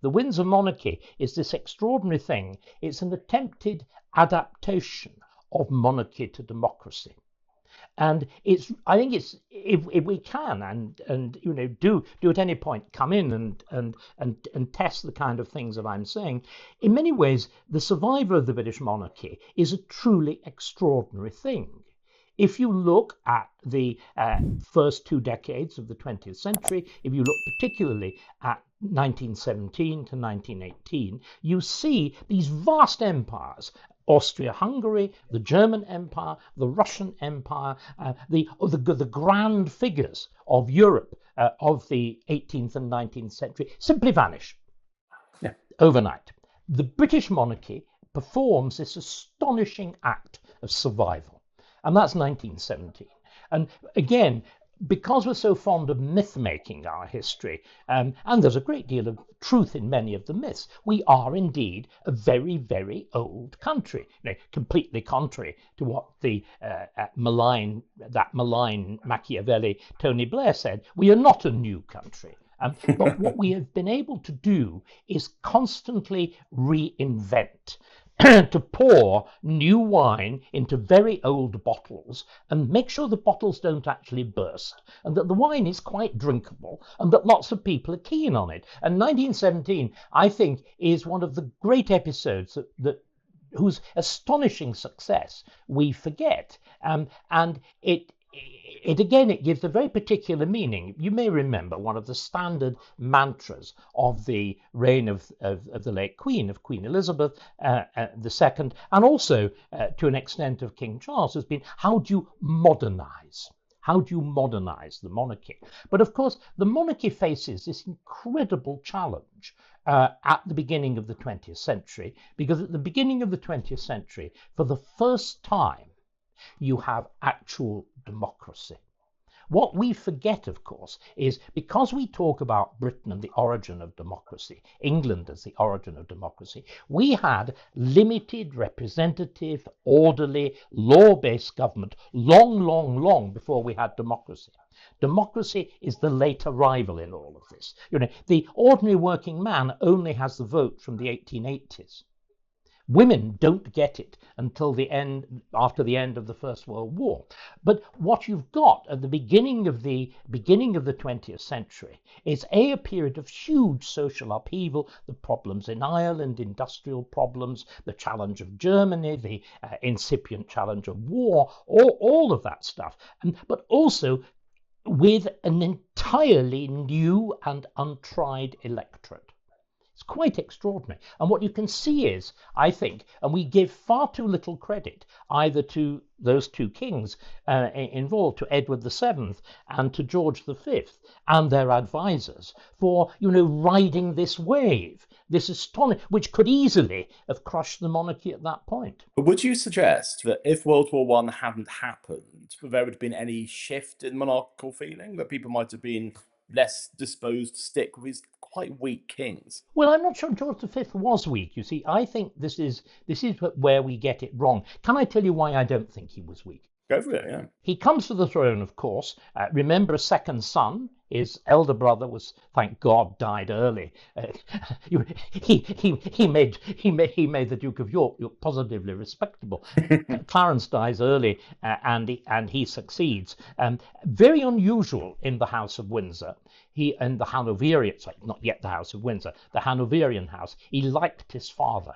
The Windsor monarchy is this extraordinary thing. It's an attempted adaptation of monarchy to democracy. And I think it's, if we can and do at any point come in and test the kind of things that I'm saying, in many ways the survival of the British monarchy is a truly extraordinary thing. If you look at the first 2 decades of the 20th century, if you look particularly at 1917 to 1918, you see these vast empires. Austria-Hungary, the German Empire, the Russian Empire, the grand figures of Europe of the 18th and 19th century simply vanish overnight. The British monarchy performs this astonishing act of survival, and that's 1917. And again, because we're so fond of myth-making our history, and there's a great deal of truth in many of the myths, we are indeed a very, very old country, completely contrary to what the malign Machiavelli Tony Blair said. We are not a new country. But what we have been able to do is constantly reinvent, to pour new wine into very old bottles and make sure the bottles don't actually burst, and that the wine is quite drinkable, and that lots of people are keen on it. And 1917, I think, is one of the great episodes that whose astonishing success we forget. And it gives a very particular meaning. You may remember one of the standard mantras of the reign of the late Queen Elizabeth II, and also to an extent of King Charles, has been, how do you modernize? How do you modernize the monarchy? But of course, the monarchy faces this incredible challenge at the beginning of the 20th century, because at the beginning of the 20th century, for the first time, you have actual democracy. What we forget, of course, is because we talk about Britain and the origin of democracy, England as the origin of democracy, we had limited, representative, orderly, law-based government long before we had democracy. Democracy is the late arrival in all of this. The ordinary working man only has the vote from the 1880s. Women don't get it until after the end of the First World War. But what you've got at the beginning of the 20th century is a period of huge social upheaval, the problems in Ireland, industrial problems, the challenge of Germany, the incipient challenge of war, all of that stuff. But also with an entirely new and untried electorate. It's quite extraordinary. And what you can see is, I think, and we give far too little credit either to those two kings involved, to Edward VII and to George V and their advisors, for, riding this wave, this astonishing, which could easily have crushed the monarchy at that point. But would you suggest that if World War I hadn't happened, there would have been any shift in monarchical feeling, that people might have been less disposed to stick with his quite weak kings? Well, I'm not sure George V was weak. You see, I think this is where we get it wrong. Can I tell you why I don't think he was weak? Go for it, yeah. He comes to the throne, of course. Remember, a second son. His elder brother was, thank God, died early. He made the Duke of York look positively respectable. Clarence dies early, and he succeeds. Very unusual in the House of Windsor. And the Hanoverian, sorry, not yet the House of Windsor, the Hanoverian house. He liked his father.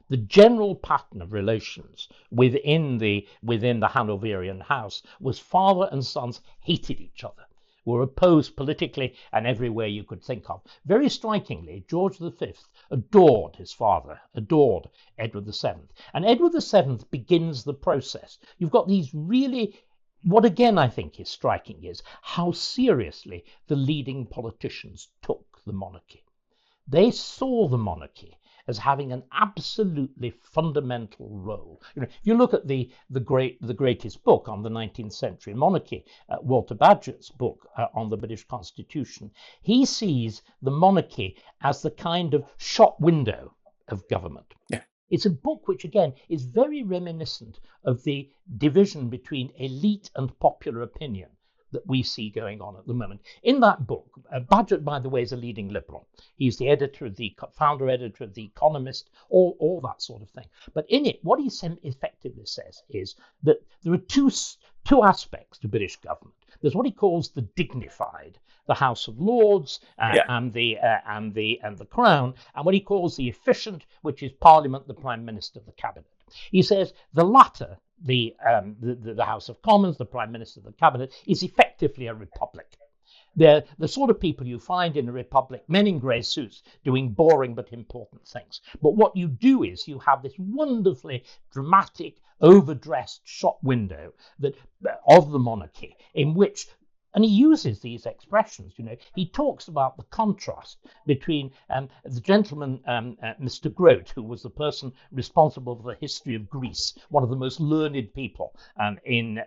The general pattern of relations within the Hanoverian house was father and sons hated each other, were opposed politically and every way you could think of. Very strikingly, George V adored his father, adored Edward VII. And Edward VII begins the process. You've got these really, what again I think is striking is how seriously the leading politicians took the monarchy. They saw the monarchy as having an absolutely fundamental role. If you look at the greatest book on the 19th century monarchy, Walter Bagehot's book on the British Constitution, he sees the monarchy as the kind of shop window of government. Yeah. It's a book which, again, is very reminiscent of the division between elite and popular opinion that we see going on at the moment. In that book, Bagehot, by the way, is a leading liberal. He's the founder editor of The Economist, all that sort of thing. But in it, what he effectively says is that there are two aspects to British government. There's what he calls the dignified, the House of Lords and the Crown, and what he calls the efficient, which is Parliament, the Prime Minister, the Cabinet. He says the latter, the House of Commons, the Prime Minister, the Cabinet, is effectively a republic. They're the sort of people you find in a republic, men in grey suits doing boring but important things. But what you do is you have this wonderfully dramatic, overdressed shop window of the monarchy in which, and he uses these expressions, he talks about the contrast between the gentleman, Mr. Grote, who was the person responsible for the history of Greece, one of the most learned people in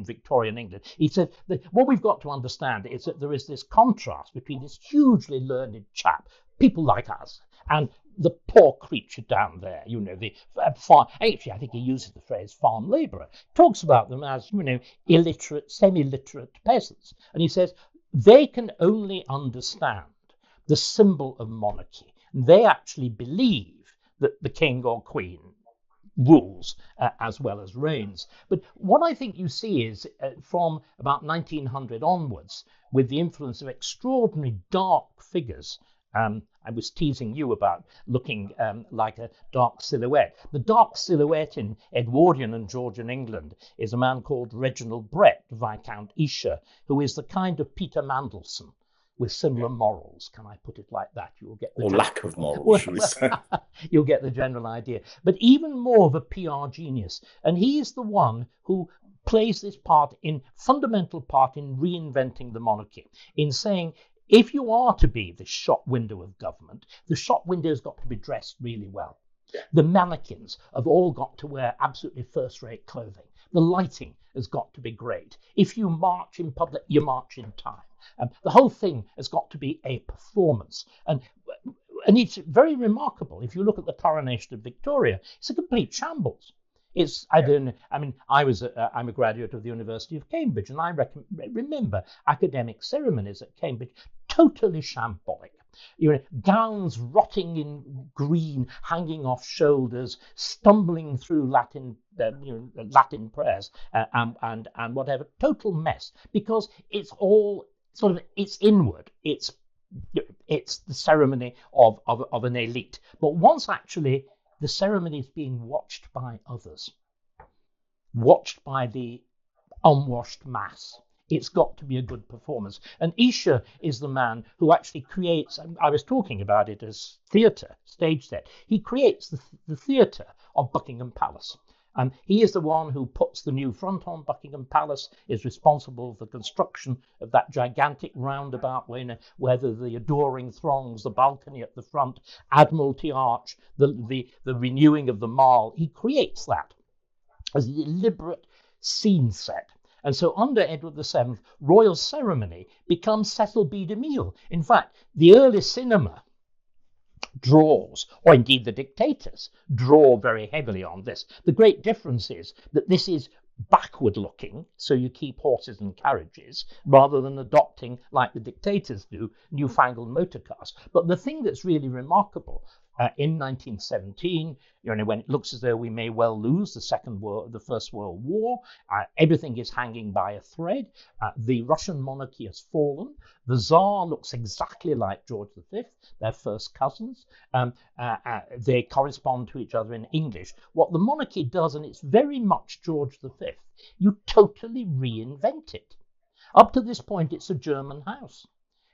Victorian England. He said that what we've got to understand is that there is this contrast between this hugely learned chap, people like us, and the poor creature down there, the farm. Actually, I think he uses the phrase farm labourer. Talks about them as, illiterate, semi-literate peasants. And he says they can only understand the symbol of monarchy. They actually believe that the king or queen rules as well as reigns. But what I think you see is from about 1900 onwards, with the influence of extraordinary dark figures. I was teasing you about looking like a dark silhouette. The dark silhouette in Edwardian and Georgian England is a man called Reginald Brett, Viscount Esher, who is the kind of Peter Mandelson with similar morals. Can I put it like that? You'll get the lack of morals, should we say? You'll get the general idea. But even more of a PR genius. And he is the one who plays this fundamental part in reinventing the monarchy, in saying, if you are to be the shop window of government, the shop window's got to be dressed really well. The mannequins have all got to wear absolutely first-rate clothing. The lighting has got to be great. If you march in public, you march in time. The whole thing has got to be a performance. And it's very remarkable. If you look at the coronation of Victoria, it's a complete shambles. I'm a graduate of the University of Cambridge, and I remember academic ceremonies at Cambridge totally shambolic. Gowns rotting in green, hanging off shoulders, stumbling through Latin prayers and whatever, total mess, because it's all it's inward. It's the ceremony of an elite. But once actually the ceremony is being watched by others, watched by the unwashed mass, it's got to be a good performance. And Esher is the man who actually creates, I was talking about it as theatre, stage set. He creates the theatre of Buckingham Palace. And he is the one who puts the new front on Buckingham Palace, is responsible for the construction of that gigantic roundabout where the adoring throngs, the balcony at the front, Admiralty Arch, the renewing of the Mall. He creates that as a deliberate scene set. And so under Edward VII, royal ceremony becomes Cecil B. DeMille. In fact, the early cinema draws, or indeed the dictators, draw very heavily on this. The great difference is that this is backward looking, so you keep horses and carriages, rather than adopting, like the dictators do, newfangled motor cars. But the thing that's really remarkable in 1917, when it looks as though we may well lose the First World War, everything is hanging by a thread. The Russian monarchy has fallen. The Tsar looks exactly like George V, their first cousins. They correspond to each other in English. What the monarchy does, and it's very much George V, you totally reinvent it. Up to this point, it's a German house.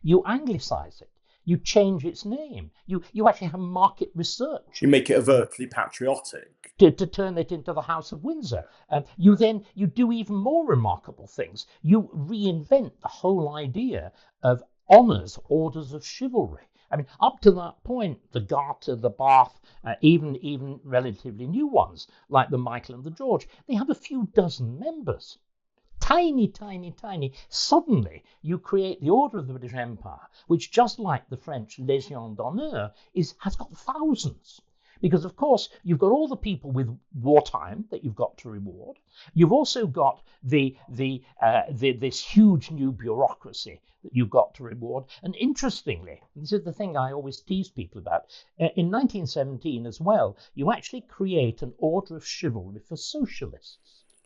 You anglicize it. You change its name. You actually have market research. You make it overtly patriotic. To turn it into the House of Windsor. You do even more remarkable things. You reinvent the whole idea of honours, orders of chivalry. I mean, up to that point, the Garter, the Bath, even relatively new ones, like the Michael and the George, they have a few dozen members. Tiny, tiny, tiny. Suddenly, you create the Order of the British Empire, which, just like the French Légion d'honneur, has got thousands. Because, of course, you've got all the people with wartime that you've got to reward. You've also got this huge new bureaucracy that you've got to reward. And interestingly, this is the thing I always tease people about, in 1917 as well, you actually create an order of chivalry for socialists.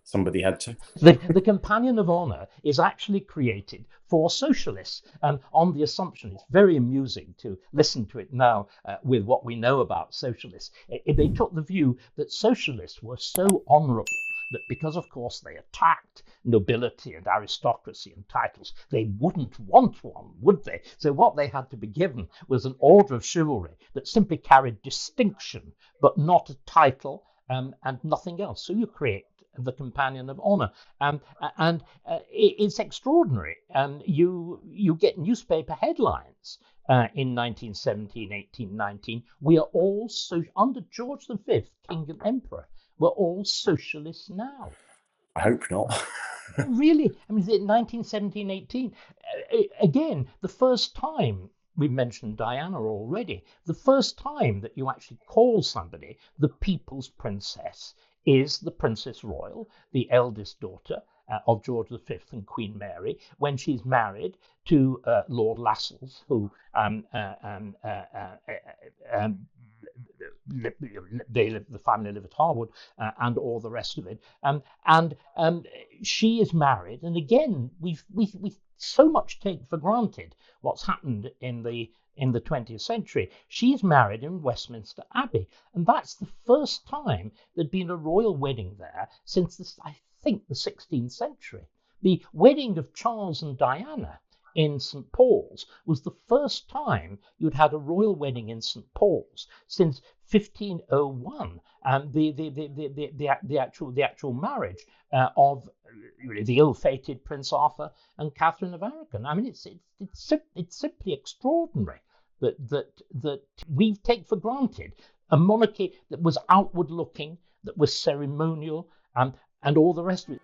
Somebody had to. The Companion of Honor is actually created for socialists, and on the assumption, it's very amusing to listen to it now with what we know about socialists. They took the view that socialists were so honourable that because, of course, they attacked nobility and aristocracy and titles, they wouldn't want one, would they? So what they had to be given was an order of chivalry that simply carried distinction, but not a title and nothing else. So you create the Companion of Honor, and it's extraordinary. You get newspaper headlines in 1917, 18, 19. We are all under George V, King and Emperor. We're all socialists now. I hope not. Really, I mean, 1917, 18. Again, the first time. We mentioned Diana already. The first time that you actually call somebody the People's Princess is the Princess Royal, the eldest daughter of George V and Queen Mary, when she's married to Lord Lascelles, who the family live at Harwood, and all the rest of it. And she is married, and again, we so much take for granted what's happened in the 20th century. She's married in Westminster Abbey, and that's the first time there'd been a royal wedding there since I think the 16th century. The wedding of Charles and Diana in St. Paul's was the first time you'd had a royal wedding in St. Paul's since 1501, and the actual marriage of the ill-fated Prince Arthur and Catherine of Aragon. I mean, it's simply extraordinary that we take for granted a monarchy that was outward-looking, that was ceremonial, and all the rest of it.